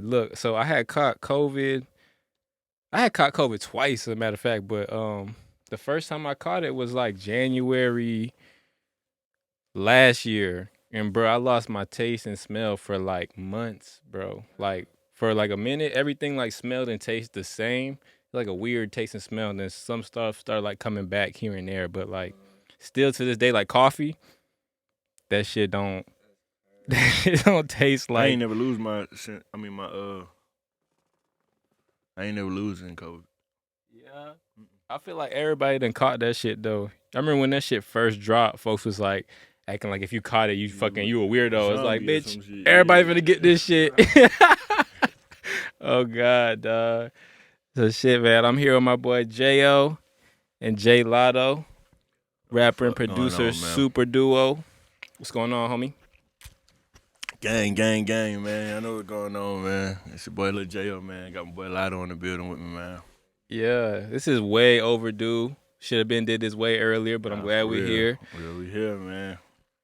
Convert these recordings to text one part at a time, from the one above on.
Look, so I had caught COVID. I had caught COVID twice, as a matter of fact, but the first time I caught it was like January last year. And bro, I lost my taste and smell for like months, bro. Like for like a minute, everything like smelled and tasted the same. Like a weird taste and smell. And then some stuff started like coming back here and there. But like still to this day, like coffee, that shit don't it don't taste I like ain't never lose my shit. I mean, I ain't never losing COVID. yeah. I feel like everybody done caught that shit though. I remember when that shit first dropped, folks was like acting like if you caught it, you a weirdo. It's like, Zombie or bitch, some shit, everybody yeah. finna get this shit. Oh God, dog. So shit, man. I'm here with my boy Jo and JayLottoo, rapper and Fuck going producer, on, man? super duo. What's going on, homie? Gang, man. I know what's going on, man. It's your boy Luh Jao, man. Got my boy Lotto in the building with me, man. Yeah, this is way overdue. Should have been did this way earlier, but I'm glad for we're real. here. Well, we here, man.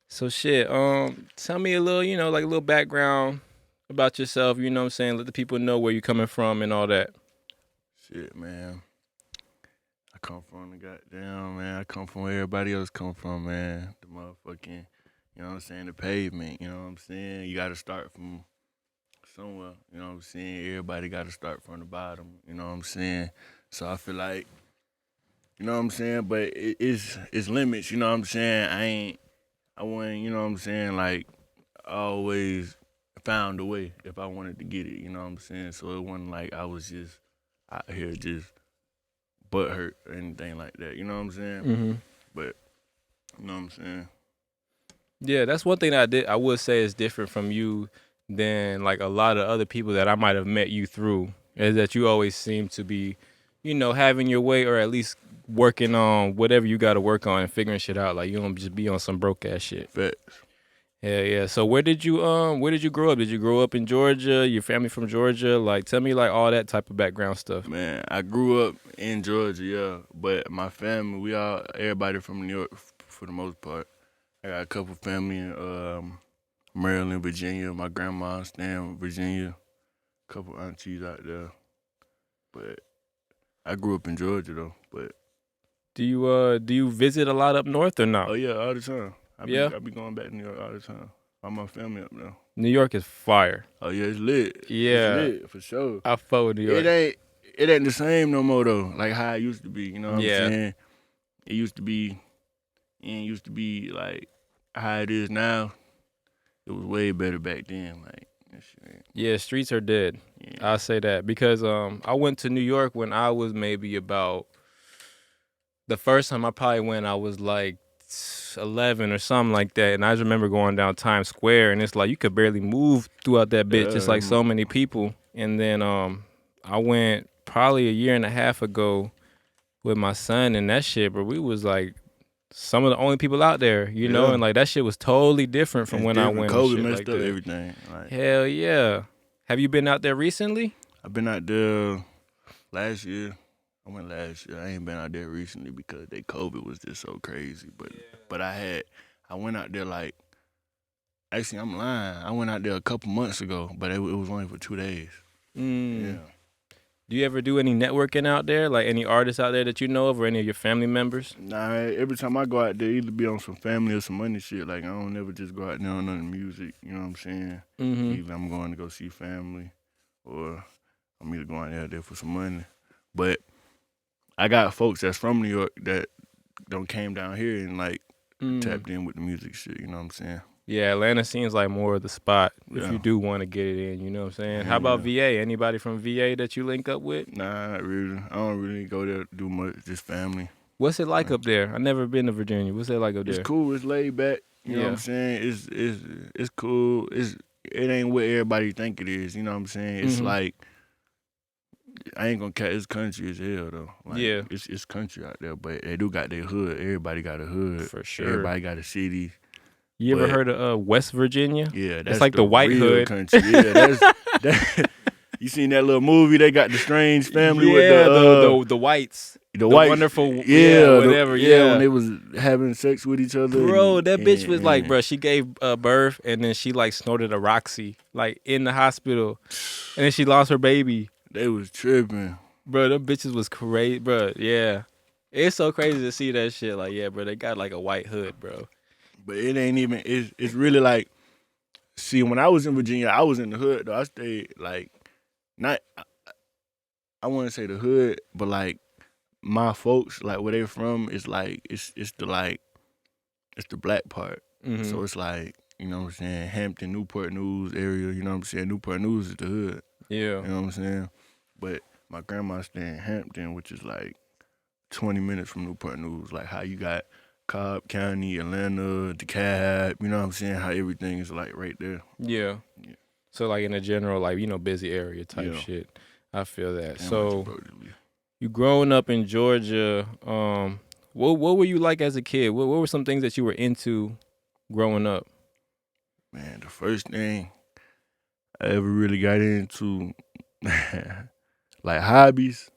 So shit, tell me a little, like a little background about yourself, you know what I'm saying? Let the people know where you're coming from and all that. Shit, man. I come from the goddamn, man. I come from where everybody else come from, man. The motherfucking, you know what I'm saying, the pavement, you know what I'm saying? You gotta start from somewhere, you know what I'm saying? Everybody gotta start from the bottom, you know what I'm saying? So I feel like, you know what I'm saying, but it's limits, you know what I'm saying? I wouldn't, you know what I'm saying, like, I always found a way if I wanted to get it, you know what I'm saying? So it wasn't like I was just out here just butt hurt or anything like that, you know what I'm saying? Mm-hmm. But, you know what I'm saying? Yeah, that's one thing that I would say is different from you than like a lot of other people that I might have met you through, is that you always seem to be, having your way or at least working on whatever you got to work on and figuring shit out. Like you don't just be on some broke ass shit. Facts. Yeah. So where did you grow up? Did you grow up in Georgia? Your family from Georgia? Like tell me like all that type of background stuff. Man, I grew up in Georgia, yeah, but my family, everybody from New York for the most part. I got a couple family in Maryland, Virginia. My grandma staying in Virginia. A couple aunties out there. But I grew up in Georgia though. But Do you visit a lot up north or not? oh yeah, all the time. I be going back to New York all the time. All my family up there. New York is fire. Oh yeah, it's lit. Yeah. It's lit for sure. I fuck with New York. It ain't the same no more though. Like how it used to be. You know what I'm saying? It used to be like how it is now. It was way better back then. Like that shit. Yeah, streets are dead. Yeah. I'll say that because I went to New York when I was maybe about the first time I probably went. I was like 11 or something like that, and I just remember going down Times Square, and it's like you could barely move throughout that bitch, just like so many people. And then I went probably a year and a half ago with my son, and that shit, but we was like some of the only people out there, you know, and like that shit was totally different from when I went. COVID and shit messed like up that. everything. Like, Hell yeah. Have you been out there recently? I've been out there last year. I went last year. I ain't been out there recently because that COVID was just so crazy. But I went out there like, actually I'm lying. I went out there a couple months ago, but it was only for 2 days. Yeah. Do you ever do any networking out there? Like any artists out there that you know of or any of your family members? Nah, every time I go out there, either be on some family or some money shit. Like, I don't never just go out there on none music, you know what I'm saying? Mm-hmm. Either I'm going to go see family or I'm either going out there for some money. But I got folks that's from New York that don't came down here and, like, tapped in with the music shit, you know what I'm saying? Yeah, Atlanta seems like more of the spot if Yeah. you do want to get it in, you know what I'm saying? Yeah, How about VA? Anybody from VA that you link up with? Nah, not really. I don't really go there to do much, just family. What's it like up there? I've never been to Virginia. What's it like up there? It's cool. It's laid back. You know what I'm saying? It's cool. It ain't what everybody think it is. You know what I'm saying? It's like, I ain't gonna catch. It's country as hell though. Like, Yeah. It's country out there, but they do got their hood. Everybody got a hood. For sure. Everybody got a city. You ever heard of West Virginia? Yeah, that's like the white real hood. Country. Yeah, that. You seen that little movie? They got the strange family with the whites. the white, wonderful, whatever, when they was having sex with each other. Bro, that bitch was like, bro, she gave birth and then she like snorted a Roxy like in the hospital, and then she lost her baby. They was tripping, bro. Them bitches was crazy, bro. Yeah, it's so crazy to see that shit. Like, yeah, bro, they got like a white hood, bro. But it ain't even. It's really like, see, when I was in Virginia, I was in the hood though. I stayed like, not. I wouldn't say the hood, but like my folks, like where they from, is like it's the black part. Mm-hmm. So it's like, you know what I'm saying, Hampton, Newport News area. You know what I'm saying. Newport News is the hood. Yeah. You know what I'm saying. But my grandma stay in Hampton, which is like 20 minutes from Newport News. Like how you got Cobb County, Atlanta, DeKalb, you know what I'm saying? How everything is like right there. Yeah. So like in a general, like, you know, busy area type shit. I feel that. Damn, so you growing up in Georgia, what were you like as a kid? What were some things that you were into growing up? Man, the first thing I ever really got into, like hobbies.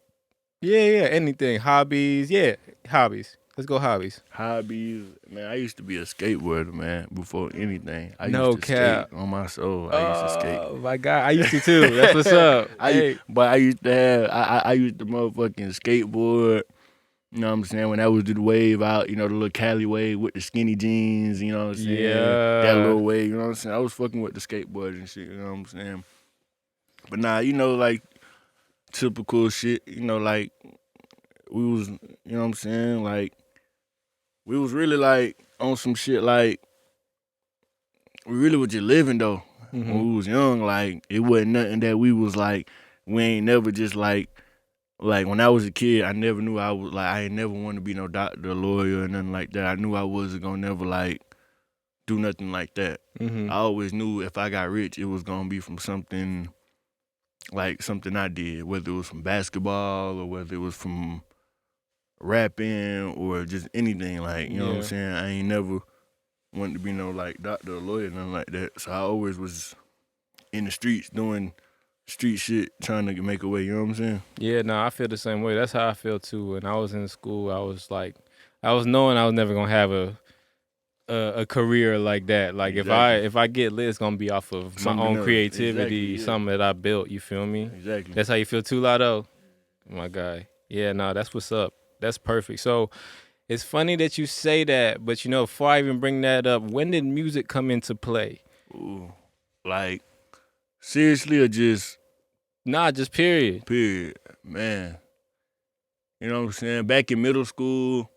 Yeah, anything. Hobbies. Yeah, hobbies. Let's go hobbies. Hobbies, man. I used to be a skateboarder, man. Before anything, I no used to cap. skate on my soul. I used to skate. Oh my god, I used to too. That's what's up. But I used to have, I used to motherfucking skateboard. You know what I'm saying? When that was the wave out, you know, the little Cali wave with the skinny jeans. You know what I'm saying? Yeah. That little wave. You know what I'm saying? I was fucking with the skateboard and shit. You know what I'm saying? But nah, you know, like typical shit. You know, like we was, you know what I'm saying? Like, we was really like on some shit like we really was just living though. Mm-hmm. When we was young, like it wasn't nothing that we was like we ain't never just like when I was a kid, I never knew I was like I ain't never want to be no doctor or lawyer or nothing like that. I knew I wasn't gonna never like do nothing like that. Mm-hmm. I always knew if I got rich, it was gonna be from something like something I did, whether it was from basketball or whether it was from rapping or just anything, like, you know what I'm saying? I ain't never wanted to be no like doctor or lawyer, nothing like that. So I always was in the streets doing street shit, trying to make a way, you know what I'm saying? Yeah, no, I feel the same way. That's how I feel too. When I was in school, I was like, I was knowing I was never gonna have a career like that. Like Exactly. if I get lit, it's gonna be off of Something my own else. creativity, Exactly, something that I built. You feel me? Exactly. That's how you feel too, Lotto? My guy. Yeah, no, that's what's up. That's perfect. So it's funny that you say that, but you know, before I even bring that up, when did music come into play? Ooh, like seriously or just? Nah, just period. Period, man. You know what I'm saying? Back in middle school,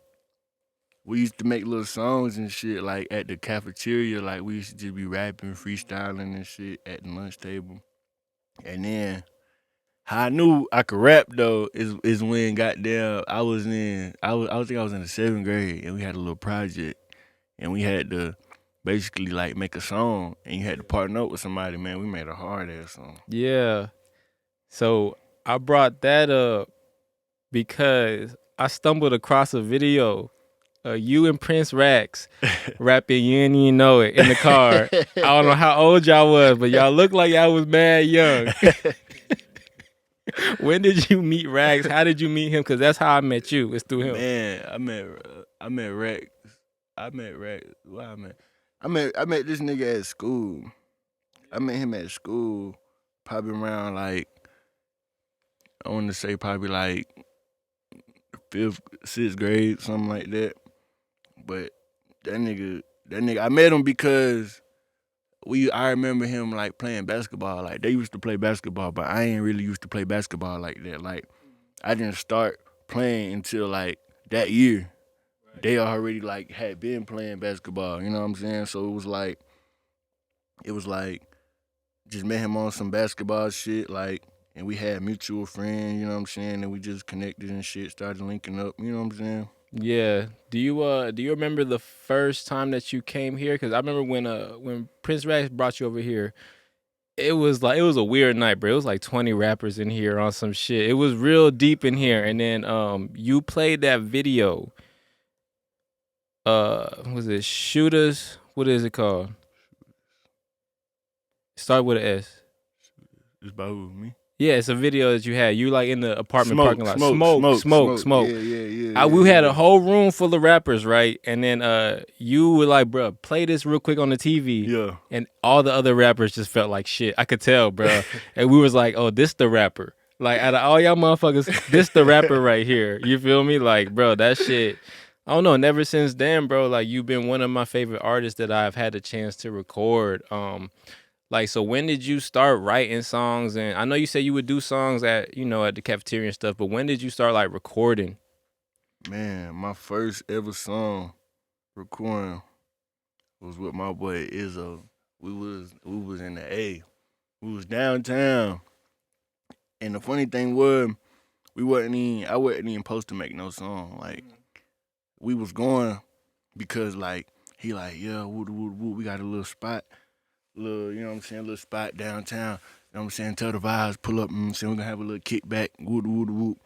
we used to make little songs and shit like at the cafeteria. Like we used to just be rapping, freestyling and shit at the lunch table. And then how I knew I could rap though is when goddamn I was in I think I was in the 7th grade and we had a little project and we had to basically like make a song and you had to partner up with somebody, man. We made a hard ass song. Yeah. So I brought that up because I stumbled across a video you and Prince Rax rapping You Ain't Even Know It in the car. I don't know how old y'all was, but y'all look like y'all was mad young. When did you meet Rax? How did you meet him? Because that's how I met you. It's through him. Man, I met Rex. I met Rex. Why I met this nigga at school. I met him at school, probably around like I want to say probably like 5th, 6th grade, something like that. But that nigga, I met him because I remember him like playing basketball. Like they used to play basketball, but I ain't really used to play basketball like that. Like I didn't start playing until like that year. Right. They already like had been playing basketball, you know what I'm saying? So it was like just met him on some basketball shit, like, and we had mutual friends, you know what I'm saying? And we just connected and shit, started linking up, you know what I'm saying? Yeah. Do you remember the first time that you came here? Because I remember when Prince Rax brought you over here, it was a weird night, bro. It was like 20 rappers in here on some shit. It was real deep in here. And then you played that video. Was it Shooters? What is it called? Start with an S. It's about who, me? Yeah, it's a video that you had. You like in the apartment Smoke, parking lot. smoke, Smoke, smoke, smoke, smoke. smoke. Yeah. We had Yeah. a whole room full of rappers, right? And then you were like, bro, play this real quick on the TV. Yeah. And all the other rappers just felt like shit. I could tell, bro. And we was like, oh, this the rapper. Like out of all y'all motherfuckers, this the rapper right here. You feel me? Like, bro, that shit. I don't know. And ever since then, bro, like you've been one of my favorite artists that I've had the chance to record. Like, so when did you start writing songs? And I know you said you would do songs at, at the cafeteria and stuff, but when did you start like recording? Man, my first ever song recording was with my boy Izzo. We was in the A. We was downtown. And the funny thing was, I wasn't even supposed to make no song. Like, we was going because like he like, yeah, we got a little spot, you know what I'm saying, little spot downtown. You know what I'm saying? Tell the vibes, pull up, saying we're gonna have a little kickback, whoop.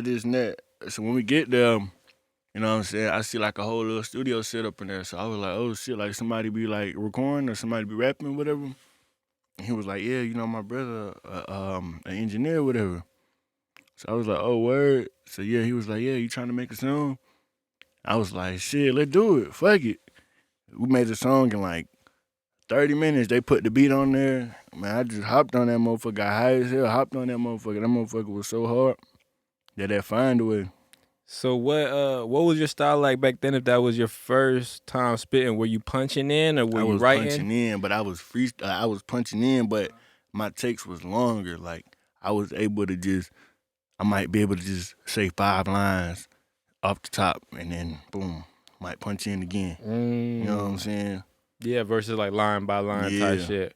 This and that. So when we get there, you know what I'm saying, I see like a whole little studio set up in there. So I was like, oh shit, like somebody be like recording or somebody be rapping, whatever. And he was like, yeah, my brother, an engineer, whatever. So I was like, oh, word. So yeah, he was like, yeah, you trying to make a song? I was like, shit, let's do it. Fuck it. We made the song in like 30 minutes. They put the beat on there. Man, I just hopped on that motherfucker. Got high as hell. Hopped on that motherfucker. That motherfucker was so hard that find a way. So what was your style like back then? If that was your first time spitting, were you punching in or were you writing? I was punching in, but I was I was punching in, but my takes was longer. Like I was able to I might be able to just say 5 lines off the top, and then boom, might punch in again. You know what I'm saying? Yeah, versus like line by line type shit.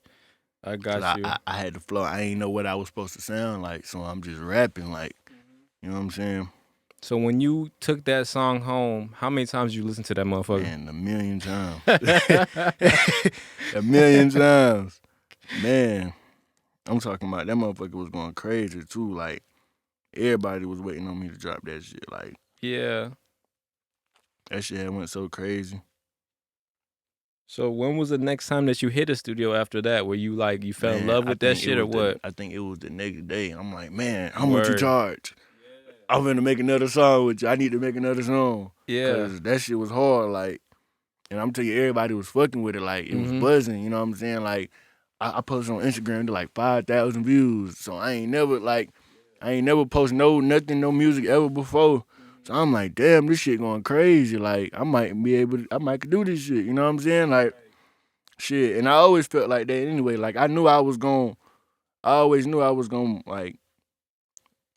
I got you. I had the flow. I ain't know what I was supposed to sound like, so I'm just rapping like, you know what I'm saying? So when you took that song home, how many times you listened to that motherfucker? Man, 1,000,000 times. 1,000,000 times. Man, I'm talking about that motherfucker was going crazy too. Like, everybody was waiting on me to drop that shit. Like, yeah. That shit had went so crazy. So when was the next time that you hit a studio after that? Where you fell in love with that shit or what? I think it was the next day. I'm like, man, how much you charge? I'm gonna make another song with you. I need to make another song. Yeah. Cause that shit was hard, like, and I'm telling you, everybody was fucking with it. Like, it was buzzing, you know what I'm saying? Like, I posted on Instagram to like 5,000 views. So I ain't never post nothing, no music ever before. So I'm like, damn, this shit going crazy. Like, I might do this shit, you know what I'm saying? Like, shit. And I always felt like that anyway. Like, I always knew I was gonna, like,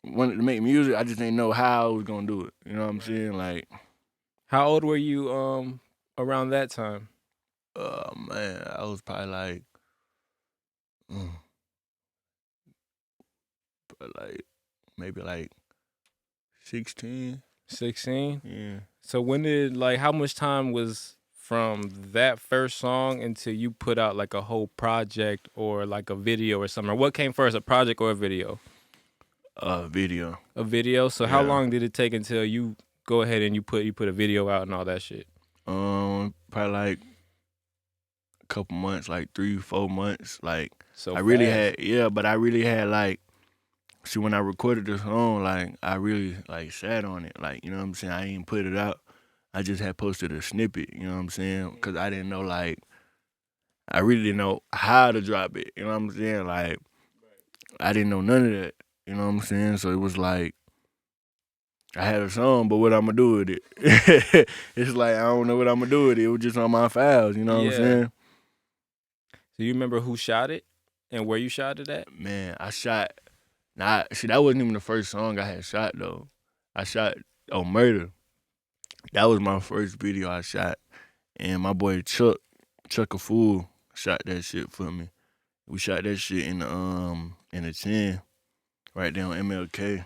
wanted to make music. I just didn't know how I was gonna do it. You know what I'm saying? Like, how old were you around that time? Man, I was probably maybe like 16. 16? Yeah. So when did how much time was from that first song until you put out like a whole project or like a video or something? Or what came first, a project or a video? Video. A video. So how long did it take until you go ahead and you put a video out and all that shit? Probably like a couple months, like 3-4 months. Like, so I really had like, see, when I recorded the song, like, I really like sat on it. Like, you know what I'm saying? I ain't put it out. I just had posted a snippet, you know what I'm saying? Because I didn't know, like, I really didn't know how to drop it, you know what I'm saying? Like, I didn't know none of that, you know what I'm saying? So it was like, I had a song, but what I'm going to do with it? It's like, I don't know what I'm going to do with it. It was just on my files, you know what I'm saying? So you remember who shot it and where you shot it at? Man, that wasn't even the first song I had shot, though. I shot on Murder. That was my first video I shot. And my boy Chuck a Fool, shot that shit for me. We shot that shit in the 10, right there on MLK.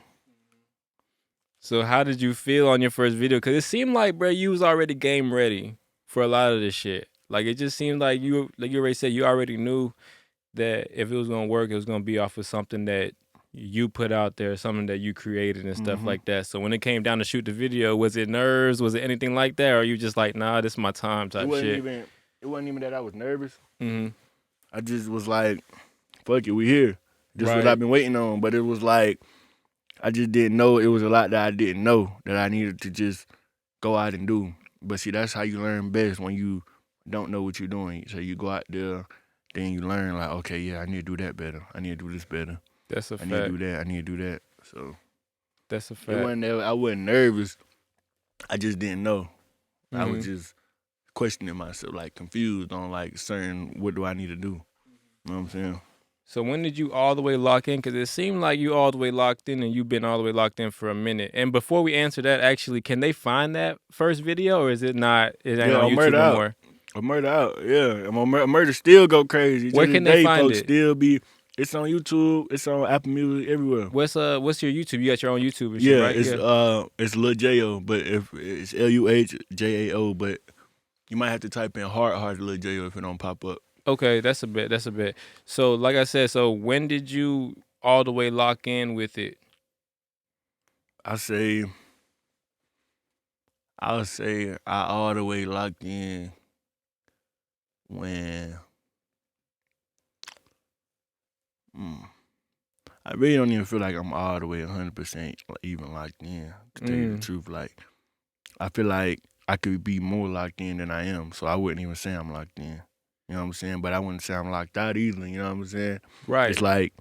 So how did you feel on your first video? Because it seemed like, bro, you was already game ready for a lot of this shit. Like, it just seemed like you already said, you already knew that if it was going to work, it was going to be off of something that you put out there, something that you created and stuff like that. So when it came down to shoot the video, was it nerves? Was it anything like that? Or you just like, nah, this is my time type shit? It wasn't even that I was nervous. Mm-hmm. I just was like, fuck it, we here. Just what I've been waiting on. But it was like I just didn't know. It was a lot that I didn't know that I needed to just go out and do. But see, that's how you learn best, when you don't know what you're doing. So you go out there, then you learn like, okay, yeah, I need to do that better. I need to do this better. That's a fact. I need to do that. I need to do that. So that's a fact. I wasn't nervous. I just didn't know. I was just questioning myself, like confused on like certain, what do I need to do? You know what I'm saying? So when did you all the way lock in? Because it seemed like you all the way locked in, and you've been all the way locked in for a minute. And before we answer that, actually, can they find that first video, or is it not? It ain't on YouTube no more. A Murder Out, yeah. Murder still go crazy. Where can they find it? Still be. It's on YouTube. It's on Apple Music, everywhere. What's your YouTube? You got your own YouTube and shit, right? It's Luh Jao, but if it's LuhJao, but you might have to type in hard Luh Jao if it don't pop up. Okay, that's a bit. So like I said, so when did you all the way lock in with it? I'll say I all the way locked in when I really don't even feel like I'm all the way 100% even locked in, to tell you the truth. Like, I feel like I could be more locked in than I am, so I wouldn't even say I'm locked in. You know what I'm saying? But I wouldn't say I'm locked out either, you know what I'm saying? Right. It's like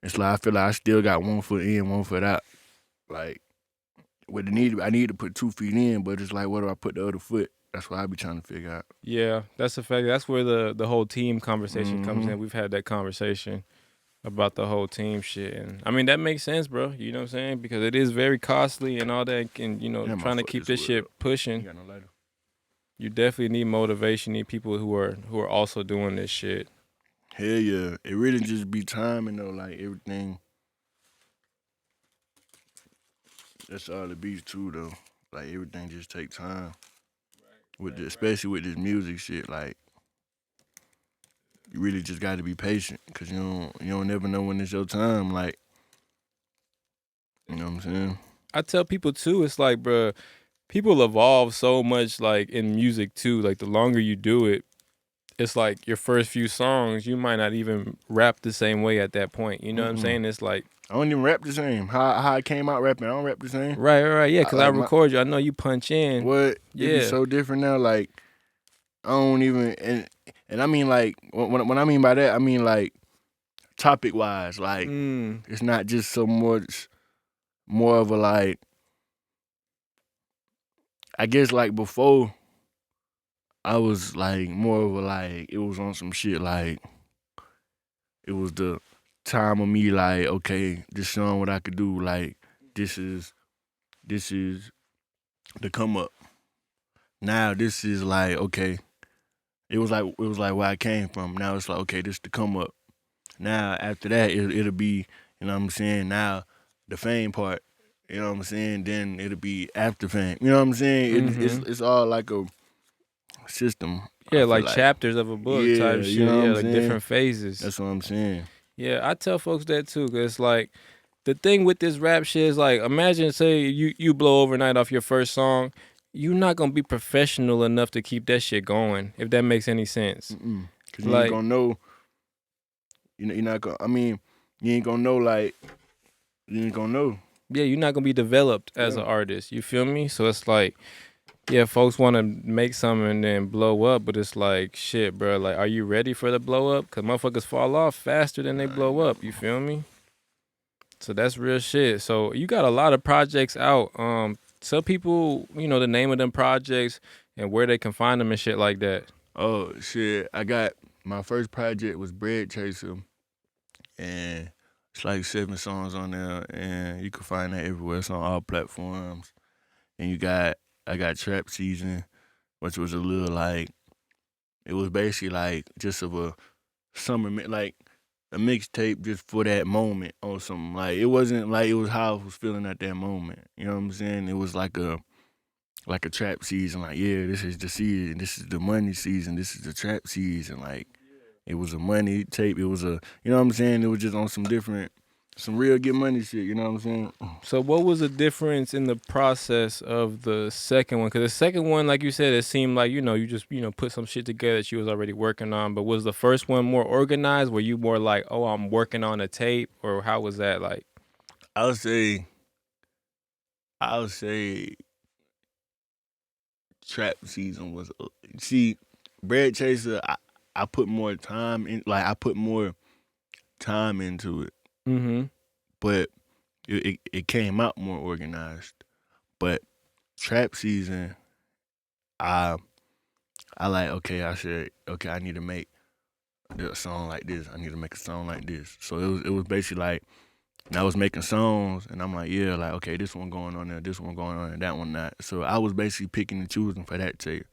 I feel like I still got 1 foot in, 1 foot out. Like, I need to put 2 feet in, but it's like, where do I put the other foot? That's what I be trying to figure out. Yeah, that's a fact. That's where the whole team conversation comes in. We've had that conversation about the whole team shit. And I mean, that makes sense, bro. You know what I'm saying? Because it is very costly and all that. And, trying to keep this shit pushing. You got no lighter? You definitely need motivation. You need people who are also doing this shit. Hell yeah. It really just be timing, though. Like, everything. That's all it be, too, though. Like, everything just take time. Especially with this music shit, like, you really just got to be patient, because you don't never know when it's your time. Like, you know what I'm saying? I tell people, too, it's like, bro, people evolve so much, like, in music, too. Like, the longer you do it, it's like your first few songs, you might not even rap the same way at that point. You know what I'm saying? It's like, I don't even rap the same. How I came out rapping, I don't rap the same. Right. Yeah, because I record you. I know you punch in. What? Yeah. It be so different now. Like, I don't even, and I mean, like, when I mean by that, I mean, like, topic-wise. Like, it's not just so much more of a, like, I guess, like, before, I was, like, more of a, like, it was on some shit, like, it was the time of me, like, okay, just showing what I could do. Like, this is the come up. Now this is like, okay, it was like where I came from. Now it's like, okay, this the come up. Now after that, it'll be, you know what I'm saying, now the fame part, you know what I'm saying, then it'll be after fame. You know what I'm saying? It's all like a system. Yeah, like chapters of a book type shit. You know what I'm like saying? Different phases. That's what I'm saying. Yeah, I tell folks that too, because it's like, the thing with this rap shit is like, imagine, say, you blow overnight off your first song, you're not going to be professional enough to keep that shit going, if that makes any sense. Because you ain't going to know, you're not going to, I mean, you ain't going to know, like, you ain't going to know. Yeah, you're not going to be developed as an artist, you feel me? So it's like, yeah, folks want to make something and then blow up, but it's like, shit, bro, like, are you ready for the blow up? Because motherfuckers fall off faster than they blow up, you feel me? So that's real shit. So you got a lot of projects out. Tell people, the name of them projects and where they can find them and shit like that. Oh, shit. I got, my first project was Bread Chaser, and it's like 7 songs on there, and you can find that everywhere. It's on all platforms. And I got Trap Season, which was a little like, it was basically like just of a summer, like a mixtape just for that moment or something. Like, it wasn't like, it was how I was feeling at that moment. You know what I'm saying? It was like a trap season. Like, yeah, this is the season. This is the money season. This is the trap season. Like, it was a money tape. It was a, you know what I'm saying? It was just on some different some real get money shit. You know what I'm saying? So what was the difference in the process of the second one? Because the second one, like you said, it seemed like, you just, put some shit together that you was already working on. But was the first one more organized? Were you more like, oh, I'm working on a tape? Or how was that like? I would say trap season was Bread Chaser. I put more time in, like I put more time into it, Mm-hmm. but it came out more organized. But trap season, I like I need to make a song like this. I need to make a song like this. So it was basically like, and I was making songs, and I'm like, yeah, like, okay, this one going on there, this one going on there, that one not. So I was basically picking and choosing for that tape.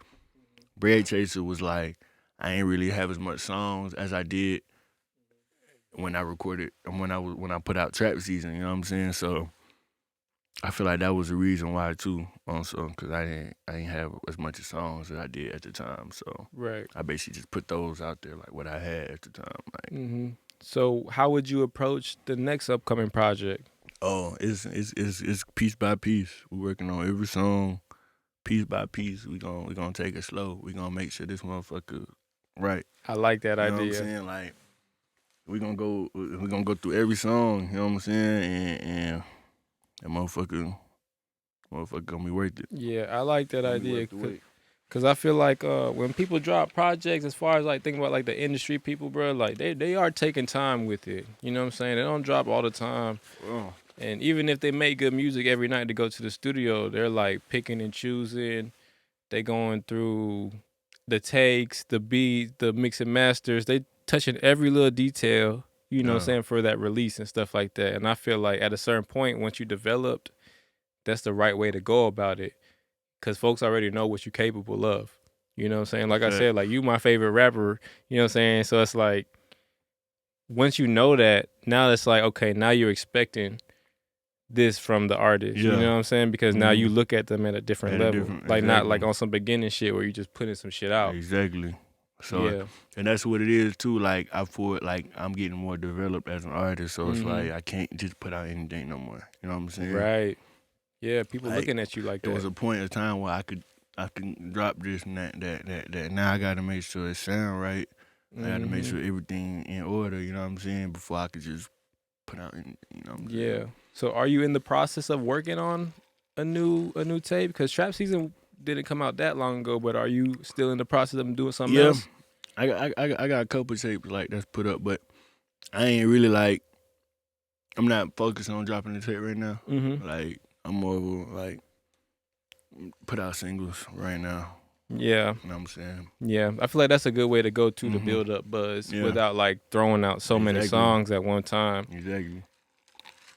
Bread Chaser was like, I ain't really have as much songs as I did when I recorded and when I put out Trap Season. You know what I'm saying? So I feel like that was the reason why too. Also, because I didn't have as much songs as I did at the time. So Right. I basically just put those out there like what I had at the time. Like, Mm-hmm. So how would you approach the next upcoming project? oh, it's piece by piece. We're working on every song, piece by piece. We gonna take it slow. We gonna make sure this motherfucker right. I like that You know idea. what I'm saying? Like we gonna go through every song. You know what I'm saying? And that motherfucker gonna be worth it. Yeah, I like that Gonna be idea. worth the wait. Cause I feel like when people drop projects, as far as like thinking about like the industry people, bro, like they are taking time with it. You know what I'm saying? They don't drop all the time. Oh, And even if they make good music every night to go to the studio, they're like picking and choosing. They going through the takes, the beats, the mix and masters. They touching every little detail, you know what I'm saying, for that release and stuff like that. And I feel like at a certain point, once you developed, that's the right way to go about it. Cause folks already know what you're capable of. You know what I'm saying? Like I said, like you my favorite rapper, you know what I'm saying? So it's like once you know that, now it's like, okay, now you're expecting this from the artist. You know what I'm saying? Because now you look at them at a different level. Like not like on some beginning shit where you just putting some shit out. Exactly. So Yeah. and that's what it is too. Like I feel like I'm getting more developed as an artist, so it's like I can't just put out anything no more. You know what I'm saying? Right. Yeah, people Like, looking at you like There that. was a point in time where I could drop this and that. Now I gotta make sure it sound right. I gotta make sure everything in order. You know what I'm saying? Before I could just put out. You know what I'm saying? Yeah. So are you in the process of working on a new tape? Because Trap Season didn't come out that long ago, but are you still in the process of doing something else? I got a couple tapes like that's put up, but I ain't really like. I'm not focused on dropping the tape right now. Mm-hmm. Like I'm more of a, like put out singles right now. Yeah. You know what I'm saying? Yeah. I feel like that's a good way to go to build up buzz without like throwing out so many songs at one time. Exactly.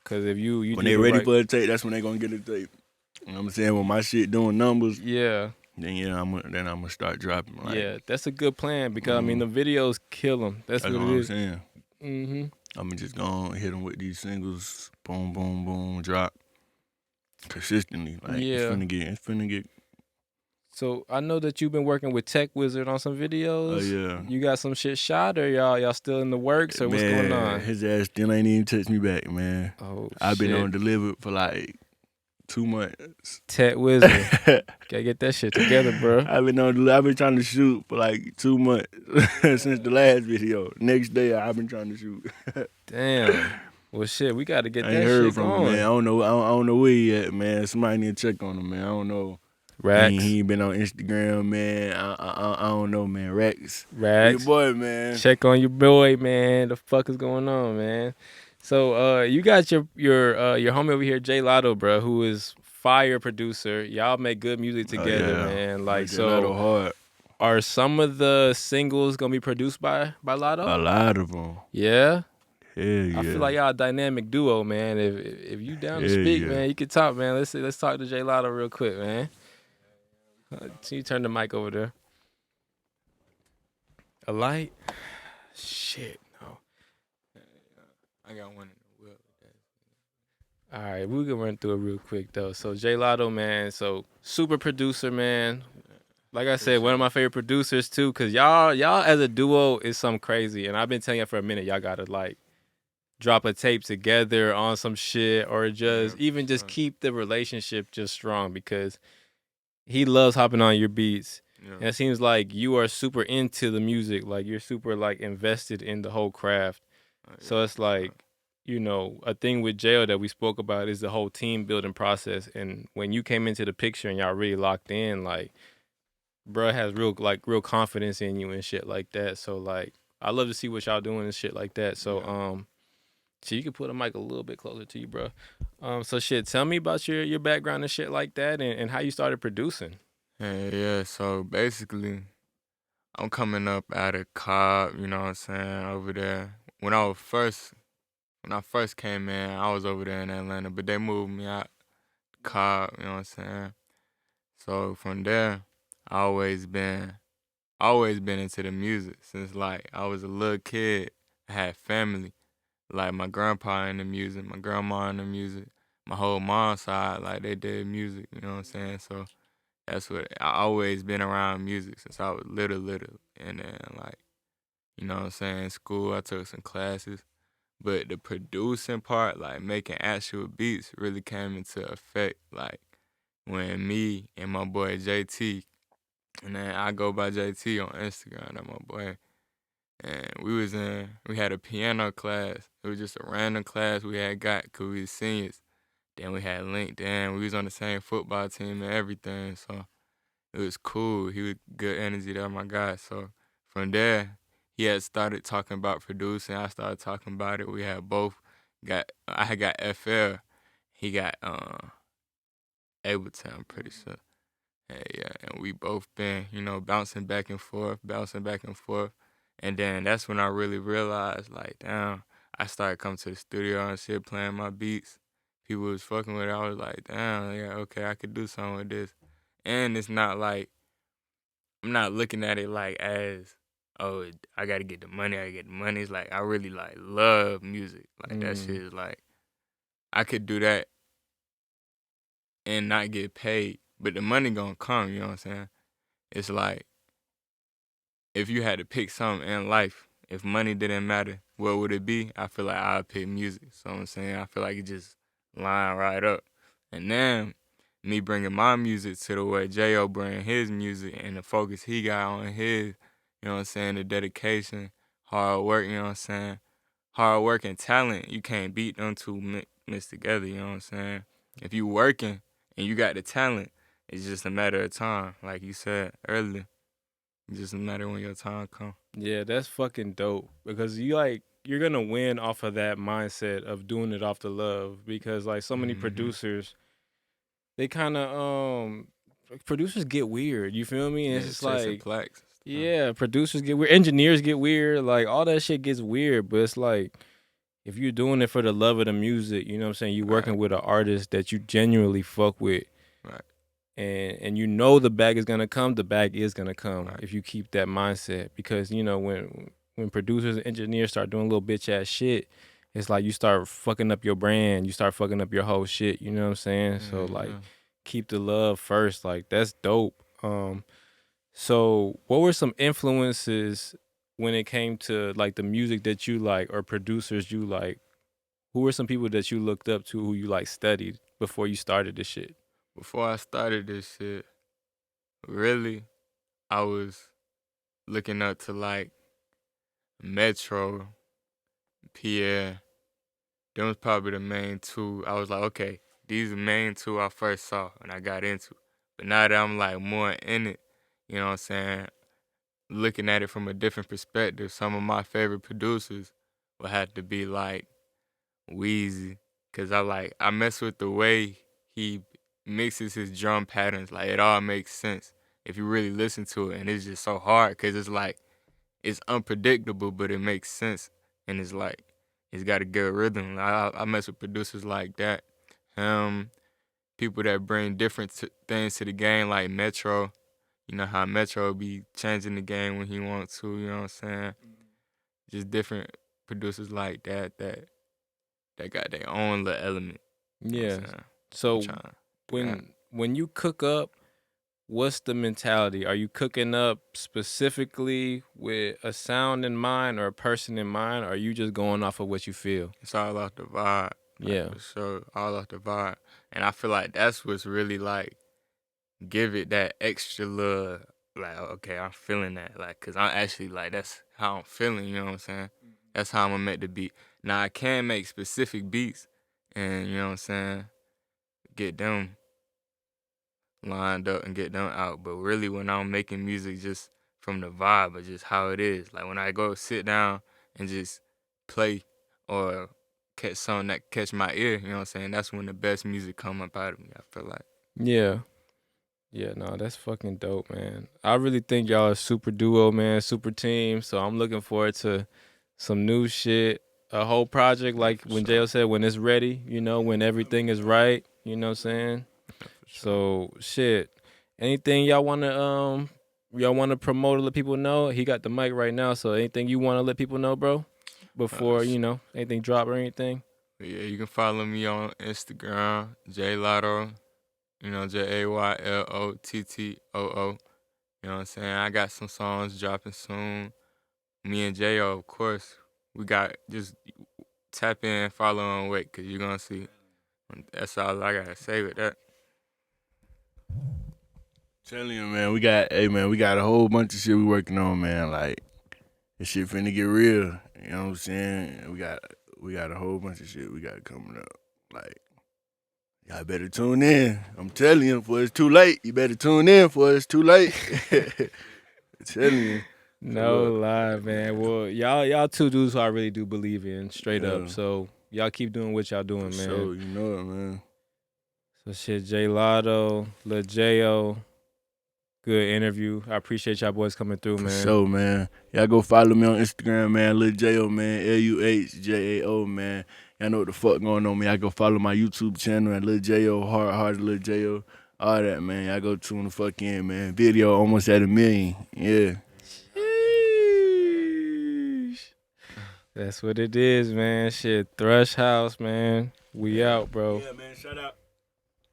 Because if you when they ready for a tape, that's when they gonna get a tape. You know what I'm saying? When my shit doing numbers, yeah, then I'm gonna start dropping. Like, yeah, that's a good plan because I mean the videos kill them. That's what it I'm is. saying. Mm-hmm. I'm just gonna hit them with these singles, boom, boom, boom, drop consistently. Like it's finna get. So I know that you've been working with Tech Wizard on some videos. Oh yeah. You got some shit shot, or y'all still in the works, or what's going on? His ass still ain't even touched me back, man. Oh, I've been shit. on delivered for like 2 months. Tech Wizard, gotta get that shit together, bro. I've been trying to shoot for like 2 months since the last video. Next day I've been trying to shoot. Damn. Well, shit, we gotta get I that ain't heard shit from going. him, man. I don't know where he at, man. Somebody need to check on him, man. I don't know. Rax. He ain't been on Instagram, man. I don't know, man. Rax. Rax. Your boy, man. Check on your boy, man. The fuck is going on, man? So you got your homie over here, JayLottoo, bro, who is fire producer. Y'all make good music together, man. Like so hard. Are some of the singles gonna be produced by Lotto? A lot of them. Yeah. Hell yeah. I feel like y'all a dynamic duo, man. If you down to speak, man, you can talk, man. Let's talk to JayLottoo real quick, man. Can you turn the mic over there? A light? Shit, no. I got one in the wheel. All right, we can run through it real quick though. So JayLottoo, man, so super producer, man. Like I said, one of my favorite producers too, cause y'all as a duo is something crazy, and I've been telling you for a minute, y'all gotta like drop a tape together on some shit, or just Yeah, even for just sure. keep the relationship just strong, because he loves hopping on your beats. Yeah. And it seems like you are super into the music, like you're super like invested in the whole craft. So Yeah, it's for sure. like, a thing with jail that we spoke about is the whole team building process. And when you came into the picture and y'all really locked in, like, bruh has real confidence in you and shit like that. So like, I love to see what y'all doing and shit like that. So Yeah. so you can put a mic a little bit closer to you, bro. So shit, tell me about your background and shit like that, and how you started producing. Yeah, so basically, I'm coming up out of Cobb, you know what I'm saying, over there. When I first came in, I was over there in Atlanta, but they moved me out Cobb, you know what I'm saying? So from there, I always been into the music since like I was a little kid. I had family. Like my grandpa in the music, my grandma in the music, my whole mom's side, like they did music, you know what I'm saying? So that's what I always been around music since I was little. And then like, you know what I'm saying, school I took some classes. But the producing part, like making actual beats, really came into effect like when me and my boy JT, and then I go by JT on Instagram, that my boy. And we had a piano class. It was just a random class we had got because we was seniors. Then we had linked in. We was on the same football team and everything. So it was cool. He was good energy. That my guy. So from there, he had started talking about producing. I started talking about it. We had both I had got FL. He got Ableton, I'm pretty sure. Yeah, and we both been, bouncing back and forth. And then that's when I really realized, like, damn, I started coming to the studio and shit, playing my beats. People was fucking with it. I was like, damn, yeah, okay, I could do something with this. And it's not like, I'm not looking at it like as, oh, I gotta get the money, I gotta get the money. It's like, I really, like, love music. Like, that shit Mm. is like, I could do that and not get paid, but the money gonna come, you know what I'm saying? It's like, if you had to pick something in life, if money didn't matter, what would it be? I feel like I'd pick music. So I'm saying, I feel like it just line right up. And then me bringing my music to the way J.O. bring his music and the focus he got on his, you know what I'm saying, the dedication, hard work, you know what I'm saying? Hard work and talent, you can't beat them two mixed together, you know what I'm saying? If you working and you got the talent, it's just a matter of time, like you said earlier. It's just a matter when your time come. Yeah, that's fucking dope, because you're gonna win off of that mindset of doing it off the love, because like so many Mm-hmm. producers, they kind of producers get weird. You feel me? And it's Yeah, just chasing like, plaques and stuff. yeah, producers get weird, engineers get weird, like all that shit gets weird. But it's like, if you're doing it for the love of the music, you know what I'm saying? You Right, working with an artist that you genuinely fuck with, right, and the bag is gonna come. The bag is gonna come right. if you keep that mindset. Because when producers and engineers start doing little bitch ass shit, it's like you start fucking up your brand. You start fucking up your whole shit. You know what I'm saying? So like, Yeah. keep the love first. Like, that's dope. So what were some influences when it came to like the music that you like, or producers you like? Who were some people that you looked up to, who you like studied before you started this shit? Before I started this shit, really, I was looking up to like Metro, Pierre. Them was probably the main two. I was like, okay, these are the main two I first saw and I got into. But now that I'm like more in it, you know what I'm saying? Looking at it from a different perspective, some of my favorite producers would have to be like Wheezy, cause I mess with the way he mixes his drum patterns. Like it all makes sense if you really listen to it, and it's just so hard, cause it's like it's unpredictable, but it makes sense, and it's like it's got a good rhythm. I mess with producers like that. People that bring different things to the game, like Metro. You know how Metro be changing the game when he wants to. You know what I'm saying? Just different producers like that got their own little element. You know what Yeah. I'm saying? I'm So trying to do that. when you cook up, what's the mentality? Are you cooking up specifically with a sound in mind or a person in mind, or are you just going off of what you feel? It's all off the vibe. Yeah. For sure, all off the vibe. And I feel like that's what's really like give it that extra love. Like, okay, I'm feeling that. Like, cause I'm actually like that's how I'm feeling. You know what I'm saying? That's how I'm gonna make the beat. Now I can make specific beats, and you know what I'm saying, get them lined up and get them out. But really, when I'm making music, just from the vibe or just how it is. Like when I go sit down and just play or catch something that catch my ear. You know what I'm saying? That's when the best music come up out of me. I feel like. Yeah. Yeah, no, that's fucking dope, man. I really think y'all are super duo, man, super team. So I'm looking forward to some new shit, a whole project like when sure. JL said, when it's ready, you know, when everything is right, you know what I'm saying? So shit. Anything y'all wanna promote or let people know? He got the mic right now, so anything you wanna let people know, bro? Before, you know, anything drop or anything? Yeah, you can follow me on Instagram, JayLottoo. You know, JayLottoo. You know what I'm saying? I got some songs dropping soon. Me and J.O., of course. We got just tap in, follow and wait, cause you're gonna see. That's all I gotta say with that. Telling you, man, we got a whole bunch of shit we working on, man. Like, this shit finna get real. You know what I'm saying? We got a whole bunch of shit we got coming up. Like, y'all better tune in. I'm telling you, before it's too late. You better tune in before it's too late. I'm telling you. No lie, man. Well, y'all two dudes who I really do believe in, straight up. So y'all keep doing what y'all doing, man. So you know it, man. So shit, JayLottoo, Luh Jao, good interview. I appreciate y'all boys coming through, For man. sure, man. Y'all go follow me on Instagram, man. Luh Jao, man. LuhJao, man. Y'all know what the fuck going on, man. Y'all go follow my YouTube channel at Luh Jao, hard Luh Jao. All that, man. Y'all go tune the fuck in, man. Video almost at 1 million. Yeah. Sheesh. That's what it is, man. Shit, Thrush House, man. We out, bro. Yeah, man.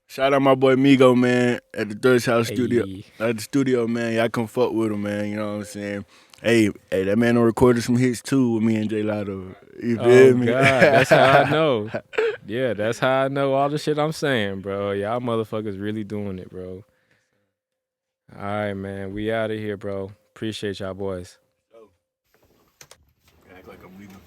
Shout out my boy Migo, man, at the Thrush House studio. Hey. At the studio, man. Y'all come fuck with him, man. You know what I'm saying? Hey, that man done recorded some hits too with me and JayLottoo. You feel me? God, that's how I know. Yeah, that's how I know all the shit I'm saying, bro. Y'all motherfuckers really doing it, bro. All right, man. We out of here, bro. Appreciate y'all boys. Act like I'm leaving.